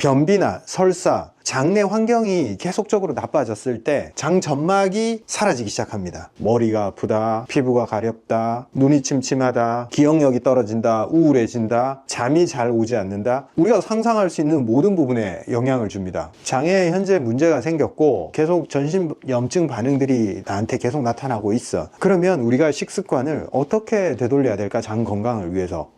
변비나 설사, 장내 환경이 계속적으로 나빠졌을 때 장 점막이 사라지기 시작합니다. 머리가 아프다, 피부가 가렵다, 눈이 침침하다, 기억력이 떨어진다, 우울해진다, 잠이 잘 오지 않는다. 우리가 상상할 수 있는 모든 부분에 영향을 줍니다. 장에 현재 문제가 생겼고 계속 전신 염증 반응들이 나한테 계속 나타나고 있어. 그러면 우리가 식습관을 어떻게 되돌려야 될까? 장 건강을 위해서.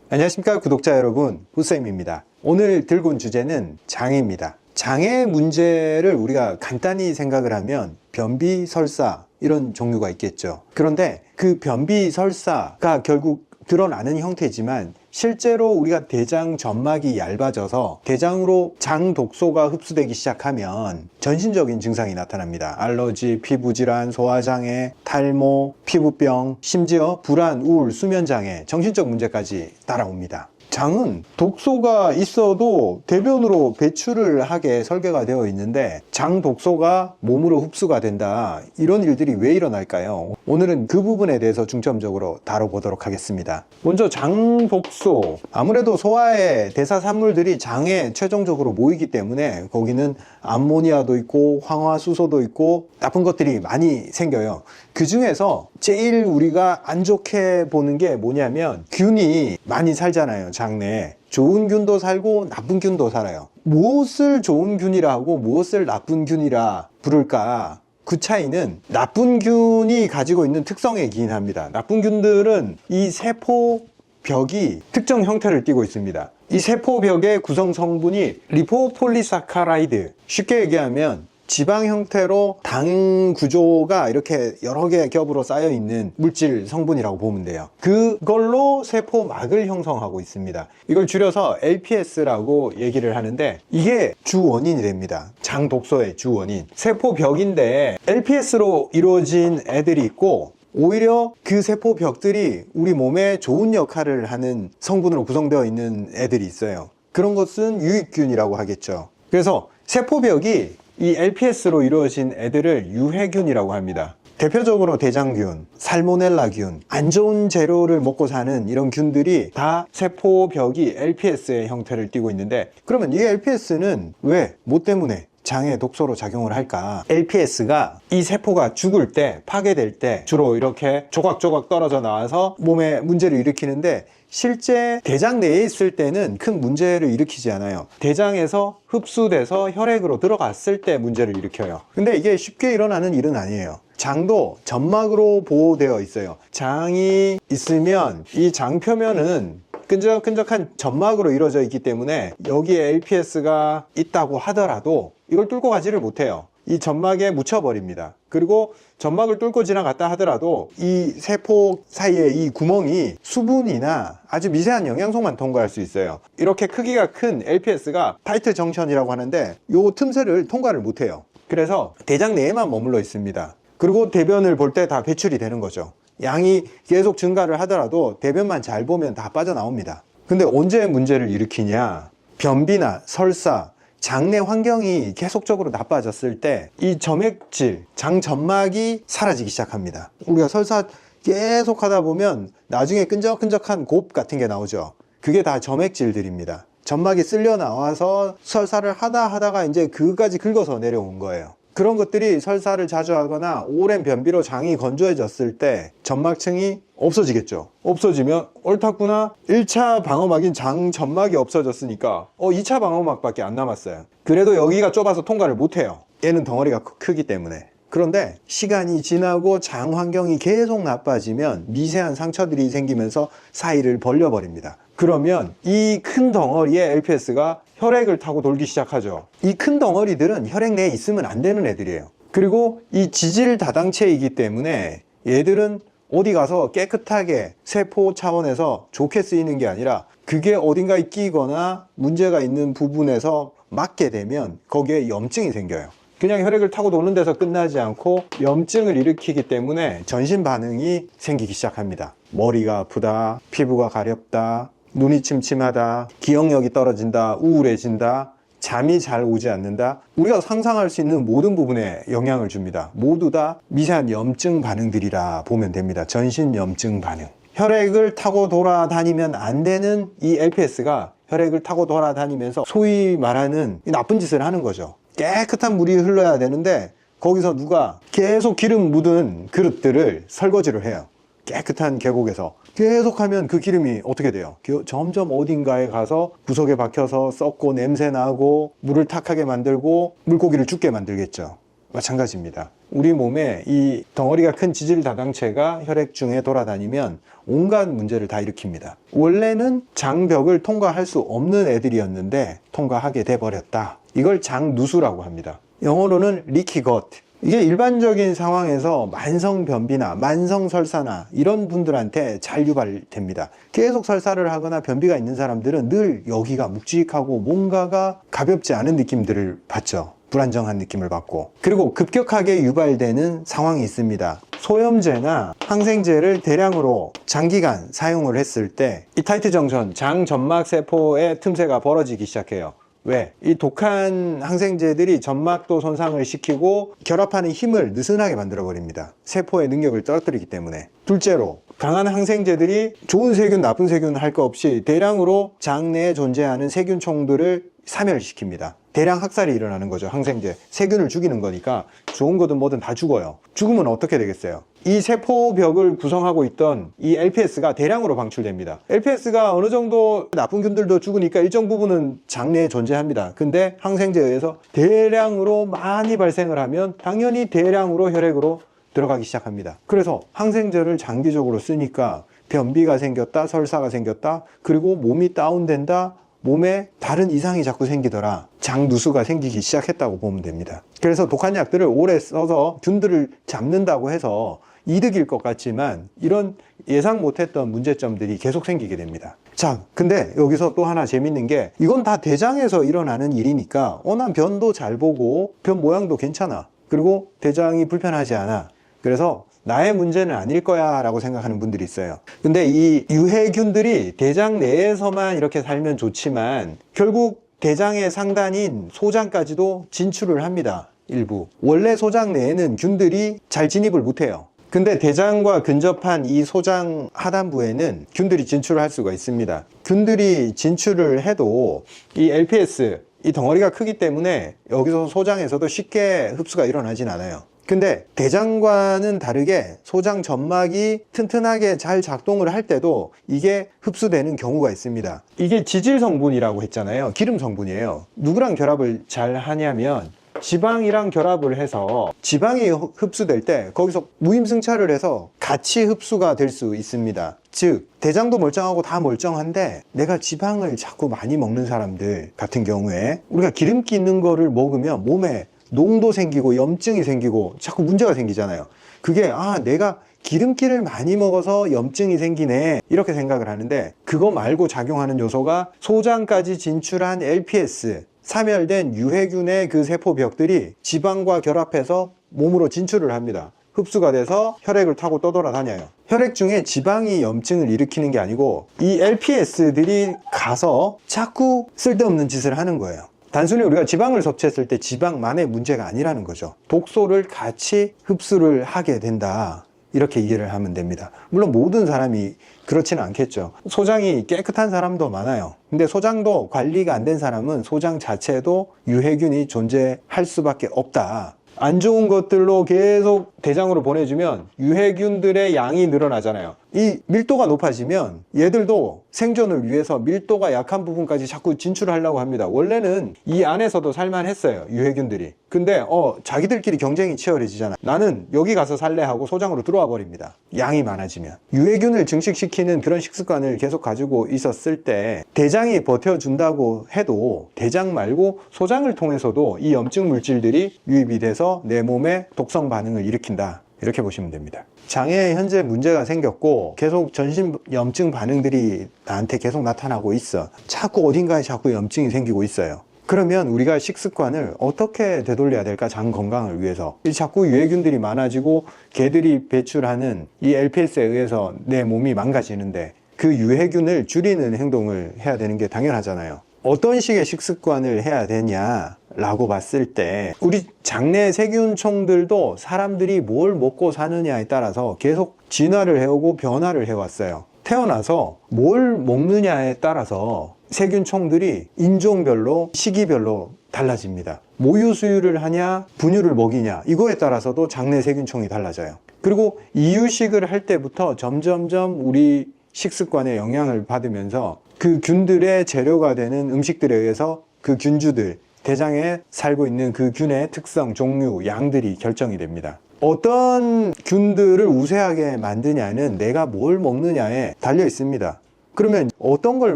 안녕하십니까 구독자 여러분, 후쌤입니다. 오늘 들고 온 주제는 장입니다. 장의 문제를 우리가 간단히 생각을 하면 변비, 설사 이런 종류가 있겠죠. 그런데 그 변비, 설사가 결국 드러나는 형태지만 실제로 우리가 대장 점막이 얇아져서 대장으로 장 독소가 흡수되기 시작하면 전신적인 증상이 나타납니다. 알러지, 피부질환, 소화장애, 탈모, 피부병, 심지어 불안, 우울, 수면장애, 정신적 문제까지 따라옵니다. 장은 독소가 있어도 대변으로 배출을 하게 설계가 되어 있는데 장 독소가 몸으로 흡수가 된다. 이런 일들이 왜 일어날까요? 오늘은 그 부분에 대해서 중점적으로 다뤄보도록 하겠습니다. 먼저 장 독소. 아무래도 소화의 대사산물들이 장에 최종적으로 모이기 때문에 거기는 암모니아도 있고 황화수소도 있고 나쁜 것들이 많이 생겨요. 그 중에서 제일 우리가 안 좋게 보는 게 뭐냐면 균이 많이 살잖아요. 장내에 좋은 균도 살고 나쁜 균도 살아요. 무엇을 좋은 균이라 하고 무엇을 나쁜 균이라 부를까? 그 차이는 나쁜 균이 가지고 있는 특성에 기인합니다. 나쁜 균들은 이 세포벽이 특정 형태를 띠고 있습니다. 이 세포벽의 구성 성분이 리포폴리사카라이드, 쉽게 얘기하면 지방 형태로 당 구조가 이렇게 여러 개 겹으로 쌓여 있는 물질 성분이라고 보면 돼요. 그걸로 세포막을 형성하고 있습니다. 이걸 줄여서 LPS라고 얘기를 하는데 이게 주 원인이 됩니다. 장 독소의 주 원인. 세포벽인데 LPS로 이루어진 애들이 있고 오히려 그 세포벽들이 우리 몸에 좋은 역할을 하는 성분으로 구성되어 있는 애들이 있어요. 그런 것은 유익균이라고 하겠죠. 그래서 세포벽이 이 LPS로 이루어진 애들을 유해균이라고 합니다. 대표적으로 대장균, 살모넬라균, 안 좋은 재료를 먹고 사는 이런 균들이 다 세포벽이 LPS의 형태를 띠고 있는데, 그러면 이 LPS는 왜, 뭐 때문에 장에 독소로 작용을 할까? LPS가 이 세포가 죽을 때, 파괴될 때 주로 이렇게 조각조각 떨어져 나와서 몸에 문제를 일으키는데 실제 대장 내에 있을 때는 큰 문제를 일으키지 않아요. 대장에서 흡수돼서 혈액으로 들어갔을 때 문제를 일으켜요. 근데 이게 쉽게 일어나는 일은 아니에요. 장도 점막으로 보호되어 있어요. 장이 있으면 이 장 표면은 끈적끈적한 점막으로 이루어져 있기 때문에 여기에 LPS가 있다고 하더라도 이걸 뚫고 가지를 못해요. 이 점막에 묻혀버립니다. 그리고 점막을 뚫고 지나갔다 하더라도 이 세포 사이에 이 구멍이 수분이나 아주 미세한 영양소만 통과할 수 있어요. 이렇게 크기가 큰 LPS가 타이트 정션이라고 하는데 이 틈새를 통과를 못해요. 그래서 대장 내에만 머물러 있습니다. 그리고 대변을 볼 때 다 배출이 되는 거죠. 양이 계속 증가를 하더라도 대변만 잘 보면 다 빠져나옵니다. 근데 언제 문제를 일으키냐? 변비나 설사, 장내 환경이 계속적으로 나빠졌을 때 이 점액질, 장 점막이 사라지기 시작합니다. 우리가 설사 계속 하다 보면 나중에 끈적끈적한 곱 같은 게 나오죠. 그게 다 점액질들입니다. 점막이 쓸려 나와서 설사를 하다가 이제 그까지 긁어서 내려온 거예요. 그런 것들이 설사를 자주 하거나 오랜 변비로 장이 건조해졌을 때 점막층이 없어지겠죠. 없어지면 옳다구나, 1차 방어막인 장 점막이 없어졌으니까 2차 방어막밖에 안 남았어요. 그래도 여기가 좁아서 통과를 못해요. 얘는 덩어리가 크기 때문에. 그런데 시간이 지나고 장 환경이 계속 나빠지면 미세한 상처들이 생기면서 사이를 벌려버립니다. 그러면 이 큰 덩어리의 LPS가 혈액을 타고 돌기 시작하죠. 이 큰 덩어리들은 혈액 내에 있으면 안 되는 애들이에요. 그리고 이 지질 다당체이기 때문에 얘들은 어디 가서 깨끗하게 세포 차원에서 좋게 쓰이는 게 아니라 그게 어딘가에 끼거나 문제가 있는 부분에서 맞게 되면 거기에 염증이 생겨요. 그냥 혈액을 타고 도는 데서 끝나지 않고 염증을 일으키기 때문에 전신 반응이 생기기 시작합니다. 머리가 아프다, 피부가 가렵다, 눈이 침침하다, 기억력이 떨어진다, 우울해진다, 잠이 잘 오지 않는다. 우리가 상상할 수 있는 모든 부분에 영향을 줍니다. 모두 다 미세한 염증 반응들이라 보면 됩니다. 전신 염증 반응. 혈액을 타고 돌아다니면 안 되는 이 LPS가 혈액을 타고 돌아다니면서 소위 말하는 이 나쁜 짓을 하는 거죠. 깨끗한 물이 흘러야 되는데 거기서 누가 계속 기름 묻은 그릇들을 설거지를 해요. 깨끗한 계곡에서 계속하면 그 기름이 어떻게 돼요? 점점 어딘가에 가서 구석에 박혀서 썩고 냄새 나고 물을 탁하게 만들고 물고기를 죽게 만들겠죠. 마찬가지입니다. 우리 몸에 이 덩어리가 큰 지질다당체가 혈액 중에 돌아다니면 온갖 문제를 다 일으킵니다. 원래는 장벽을 통과할 수 없는 애들이었는데 통과하게 돼버렸다. 이걸 장누수라고 합니다. 영어로는 leaky gut. 이게 일반적인 상황에서 만성변비나 만성설사나 이런 분들한테 잘 유발됩니다. 계속 설사를 하거나 변비가 있는 사람들은 늘 여기가 묵직하고 뭔가가 가볍지 않은 느낌들을 받죠. 불안정한 느낌을 받고. 그리고 급격하게 유발되는 상황이 있습니다. 소염제나 항생제를 대량으로 장기간 사용을 했을 때 이 타이트 정션, 장 점막 세포의 틈새가 벌어지기 시작해요. 왜? 이 독한 항생제들이 점막도 손상을 시키고 결합하는 힘을 느슨하게 만들어 버립니다. 세포의 능력을 떨어뜨리기 때문에. 둘째로 강한 항생제들이 좋은 세균, 나쁜 세균 할 거 없이 대량으로 장 내에 존재하는 세균총들을 사멸시킵니다. 대량 학살이 일어나는 거죠. 항생제, 세균을 죽이는 거니까 좋은 거든 뭐든 다 죽어요. 죽으면 어떻게 되겠어요? 이 세포벽을 구성하고 있던 이 LPS가 대량으로 방출됩니다. LPS가 어느 정도 나쁜 균들도 죽으니까 일정 부분은 장내에 존재합니다. 근데 항생제에 의해서 대량으로 많이 발생을 하면 당연히 대량으로 혈액으로 들어가기 시작합니다. 그래서 항생제를 장기적으로 쓰니까 변비가 생겼다, 설사가 생겼다, 그리고 몸이 다운된다, 몸에 다른 이상이 자꾸 생기더라. 장누수가 생기기 시작했다고 보면 됩니다. 그래서 독한 약들을 오래 써서 균들을 잡는다고 해서 이득일 것 같지만 이런 예상 못했던 문제점들이 계속 생기게 됩니다. 자, 근데 여기서 또 하나 재밌는 게 이건 다 대장에서 일어나는 일이니까 난 변도 잘 보고 변 모양도 괜찮아. 그리고 대장이 불편하지 않아. 그래서 나의 문제는 아닐 거야 라고 생각하는 분들이 있어요. 근데 이 유해균들이 대장 내에서만 이렇게 살면 좋지만 결국 대장의 상단인 소장까지도 진출을 합니다. 일부. 원래 소장 내에는 균들이 잘 진입을 못해요. 근데 대장과 근접한 이 소장 하단부에는 균들이 진출을 할 수가 있습니다. 균들이 진출을 해도 이 LPS, 이 덩어리가 크기 때문에 여기서 소장에서도 쉽게 흡수가 일어나진 않아요. 근데 대장과는 다르게 소장 점막이 튼튼하게 잘 작동을 할 때도 이게 흡수되는 경우가 있습니다. 이게 지질 성분이라고 했잖아요. 기름 성분이에요. 누구랑 결합을 잘 하냐면 지방이랑 결합을 해서 지방이 흡수될 때 거기서 무임승차를 해서 같이 흡수가 될 수 있습니다. 즉 대장도 멀쩡하고 다 멀쩡한데 내가 지방을 자꾸 많이 먹는 사람들 같은 경우에 우리가 기름기 있는 거를 먹으면 몸에 농도 생기고 염증이 생기고 자꾸 문제가 생기잖아요. 그게 내가 기름기를 많이 먹어서 염증이 생기네 이렇게 생각을 하는데 그거 말고 작용하는 요소가 소장까지 진출한 LPS, 사멸된 유해균의 그 세포벽들이 지방과 결합해서 몸으로 진출을 합니다. 흡수가 돼서 혈액을 타고 떠돌아다녀요. 혈액 중에 지방이 염증을 일으키는 게 아니고 이 LPS들이 가서 자꾸 쓸데없는 짓을 하는 거예요. 단순히 우리가 지방을 섭취했을 때 지방만의 문제가 아니라는 거죠. 독소를 같이 흡수를 하게 된다. 이렇게 이해를 하면 됩니다. 물론 모든 사람이 그렇지는 않겠죠. 소장이 깨끗한 사람도 많아요. 근데 소장도 관리가 안 된 사람은 소장 자체도 유해균이 존재할 수밖에 없다. 안 좋은 것들로 계속 대장으로 보내주면 유해균들의 양이 늘어나잖아요. 이 밀도가 높아지면 얘들도 생존을 위해서 밀도가 약한 부분까지 자꾸 진출하려고 합니다. 원래는 이 안에서도 살만했어요, 유해균들이. 근데 자기들끼리 경쟁이 치열해지잖아. 나는 여기 가서 살래 하고 소장으로 들어와 버립니다. 양이 많아지면. 유해균을 증식시키는 그런 식습관을 계속 가지고 있었을 때 대장이 버텨준다고 해도 대장 말고 소장을 통해서도 이 염증 물질들이 유입이 돼서 내 몸에 독성 반응을 일으킨다. 이렇게 보시면 됩니다. 장애에 현재 문제가 생겼고 계속 전신 염증 반응들이 나한테 계속 나타나고 있어. 자꾸 어딘가에 자꾸 염증이 생기고 있어요. 그러면 우리가 식습관을 어떻게 되돌려야 될까? 장 건강을 위해서. 자꾸 유해균들이 많아지고 개들이 배출하는 이 LPS에 의해서 내 몸이 망가지는데 그 유해균을 줄이는 행동을 해야 되는 게 당연하잖아요. 어떤 식의 식습관을 해야 되냐 라고 봤을 때 우리 장내 세균총들도 사람들이 뭘 먹고 사느냐에 따라서 계속 진화를 해오고 변화를 해왔어요. 태어나서 뭘 먹느냐에 따라서 세균총들이 인종별로 시기별로 달라집니다. 모유 수유를 하냐 분유를 먹이냐 이거에 따라서도 장내 세균총이 달라져요. 그리고 이유식을 할 때부터 점점점 우리 식습관에 영향을 받으면서 그 균들의 재료가 되는 음식들에 의해서 그 균주들, 대장에 살고 있는 그 균의 특성, 종류, 양들이 결정이 됩니다. 어떤 균들을 우세하게 만드냐는 내가 뭘 먹느냐에 달려 있습니다. 그러면 어떤 걸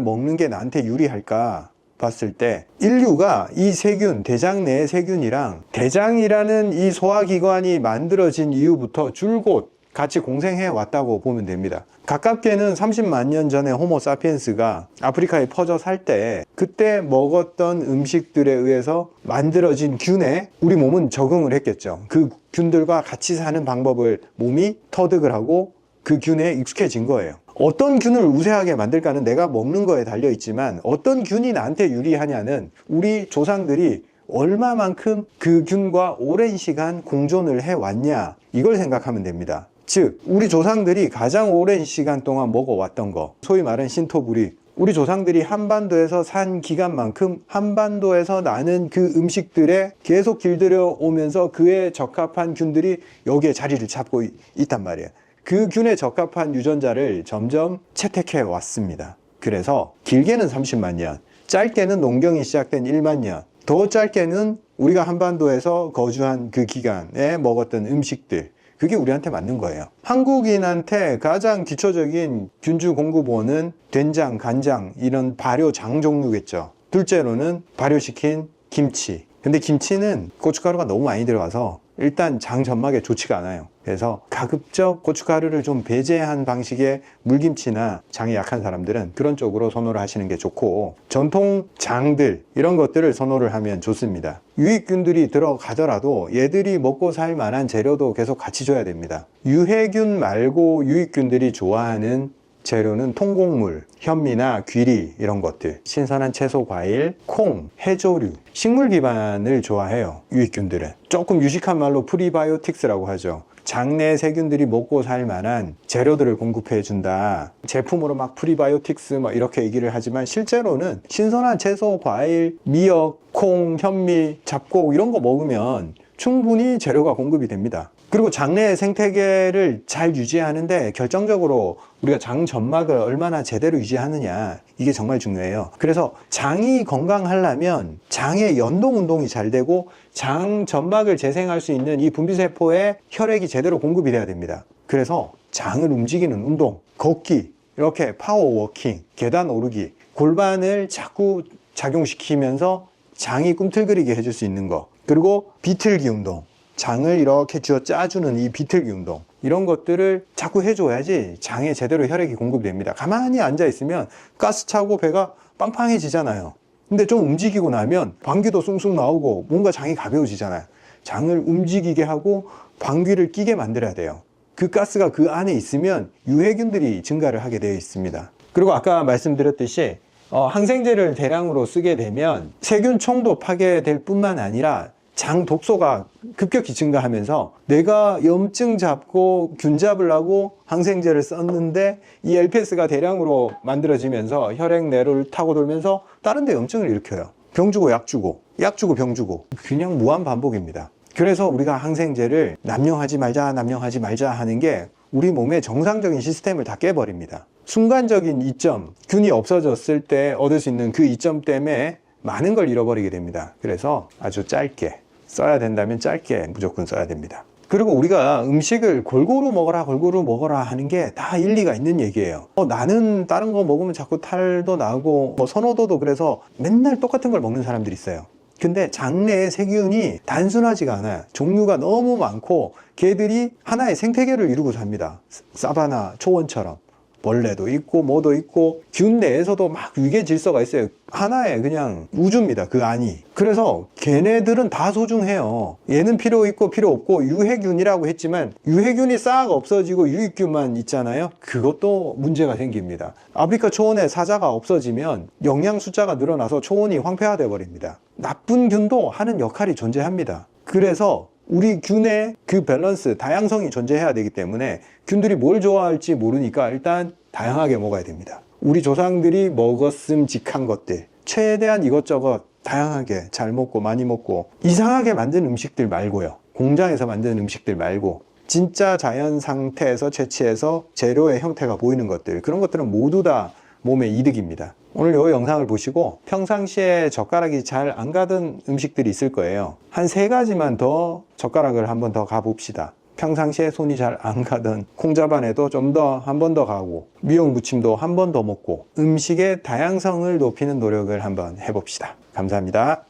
먹는 게 나한테 유리할까 봤을 때 인류가 이 세균, 대장 내의 세균이랑 대장이라는 이 소화기관이 만들어진 이후부터 줄곧 같이 공생해 왔다고 보면 됩니다. 가깝게는 30만 년 전에 호모 사피엔스가 아프리카에 퍼져 살 때 그때 먹었던 음식들에 의해서 만들어진 균에 우리 몸은 적응을 했겠죠. 그 균들과 같이 사는 방법을 몸이 터득을 하고 그 균에 익숙해진 거예요. 어떤 균을 우세하게 만들까는 내가 먹는 거에 달려 있지만 어떤 균이 나한테 유리하냐는 우리 조상들이 얼마만큼 그 균과 오랜 시간 공존을 해왔냐 이걸 생각하면 됩니다. 즉 우리 조상들이 가장 오랜 시간 동안 먹어왔던 거, 소위 말하는 신토부리, 우리 조상들이 한반도에서 산 기간만큼 한반도에서 나는 그 음식들에 계속 길들여 오면서 그에 적합한 균들이 여기에 자리를 잡고 있단 말이에요. 그 균에 적합한 유전자를 점점 채택해 왔습니다. 그래서 길게는 30만 년, 짧게는 농경이 시작된 1만 년, 더 짧게는 우리가 한반도에서 거주한 그 기간에 먹었던 음식들, 그게 우리한테 맞는 거예요. 한국인한테 가장 기초적인 균주 공급원은 된장, 간장 이런 발효장 종류겠죠. 둘째로는 발효시킨 김치. 근데 김치는 고춧가루가 너무 많이 들어가서 일단 장 점막에 좋지가 않아요. 그래서 가급적 고춧가루를 좀 배제한 방식의 물김치나 장이 약한 사람들은 그런 쪽으로 선호를 하시는 게 좋고, 전통 장들 이런 것들을 선호를 하면 좋습니다. 유익균들이 들어가더라도 얘들이 먹고 살 만한 재료도 계속 같이 줘야 됩니다. 유해균 말고 유익균들이 좋아하는 재료는 통곡물, 현미나 귀리 이런 것들, 신선한 채소, 과일, 콩, 해조류, 식물 기반을 좋아해요. 유익균들은 조금 유식한 말로 프리바이오틱스라고 하죠. 장내 세균들이 먹고 살 만한 재료들을 공급해 준다. 제품으로 막 프리바이오틱스 막 이렇게 얘기를 하지만 실제로는 신선한 채소, 과일, 미역, 콩, 현미, 잡곡 이런 거 먹으면 충분히 재료가 공급이 됩니다. 그리고 장내 생태계를 잘 유지하는데 결정적으로 우리가 장 점막을 얼마나 제대로 유지하느냐, 이게 정말 중요해요. 그래서 장이 건강하려면 장의 연동 운동이 잘 되고 장 점막을 재생할 수 있는 이 분비세포에 혈액이 제대로 공급이 돼야 됩니다. 그래서 장을 움직이는 운동, 걷기, 이렇게 파워워킹, 계단 오르기, 골반을 자꾸 작용시키면서 장이 꿈틀거리게 해줄 수 있는 거, 그리고 비틀기 운동, 장을 이렇게 쥐어 짜주는 이 비틀기 운동, 이런 것들을 자꾸 해줘야지 장에 제대로 혈액이 공급됩니다. 가만히 앉아 있으면 가스 차고 배가 빵빵해지잖아요. 근데 좀 움직이고 나면 방귀도 숭숭 나오고 뭔가 장이 가벼워지잖아요. 장을 움직이게 하고 방귀를 끼게 만들어야 돼요. 그 가스가 그 안에 있으면 유해균들이 증가를 하게 되어 있습니다. 그리고 아까 말씀드렸듯이 항생제를 대량으로 쓰게 되면 세균총도 파괴될 뿐만 아니라 장 독소가 급격히 증가하면서 내가 염증 잡고 균 잡으려고 항생제를 썼는데 이 LPS가 대량으로 만들어지면서 혈액 내로를 타고 돌면서 다른 데 염증을 일으켜요. 병 주고 약 주고, 약 주고 병 주고, 그냥 무한 반복입니다. 그래서 우리가 항생제를 남용하지 말자 하는 게 우리 몸의 정상적인 시스템을 다 깨버립니다. 순간적인 이점, 균이 없어졌을 때 얻을 수 있는 그 이점 때문에 많은 걸 잃어버리게 됩니다. 그래서 아주 짧게 써야 된다면 짧게 무조건 써야 됩니다. 그리고 우리가 음식을 골고루 먹어라 하는 게 다 일리가 있는 얘기예요. 나는 다른 거 먹으면 자꾸 탈도 나고 선호도도, 그래서 맨날 똑같은 걸 먹는 사람들이 있어요. 근데 장내의 세균이 단순하지가 않아요. 종류가 너무 많고 걔들이 하나의 생태계를 이루고 삽니다. 사바나 초원처럼 벌레도 있고 뭐도 있고 균 내에서도 막 위계 질서가 있어요. 하나의 그냥 우주입니다, 그 안이. 그래서 걔네들은 다 소중해요. 얘는 필요 있고 필요 없고, 유해균이라고 했지만 유해균이 싹 없어지고 유익균만 있잖아요. 그것도 문제가 생깁니다. 아프리카 초원에 사자가 없어지면 영양 숫자가 늘어나서 초원이 황폐화돼 버립니다. 나쁜 균도 하는 역할이 존재합니다. 그래서 우리 균의 그 밸런스, 다양성이 존재해야 되기 때문에 균들이 뭘 좋아할지 모르니까 일단 다양하게 먹어야 됩니다. 우리 조상들이 먹었음직한 것들, 최대한 이것저것 다양하게 잘 먹고 많이 먹고, 이상하게 만든 음식들 말고요. 공장에서 만든 음식들 말고 진짜 자연 상태에서 채취해서 재료의 형태가 보이는 것들, 그런 것들은 모두 다 몸에 이득입니다. 오늘 이 영상을 보시고 평상시에 젓가락이 잘 안 가던 음식들이 있을 거예요. 한 3가지만 더 젓가락을 한번 더 가봅시다. 평상시에 손이 잘 안 가던 콩자반에도 좀 더 한 번 더 가고, 미역 무침도 한 번 더 먹고, 음식의 다양성을 높이는 노력을 한번 해봅시다. 감사합니다.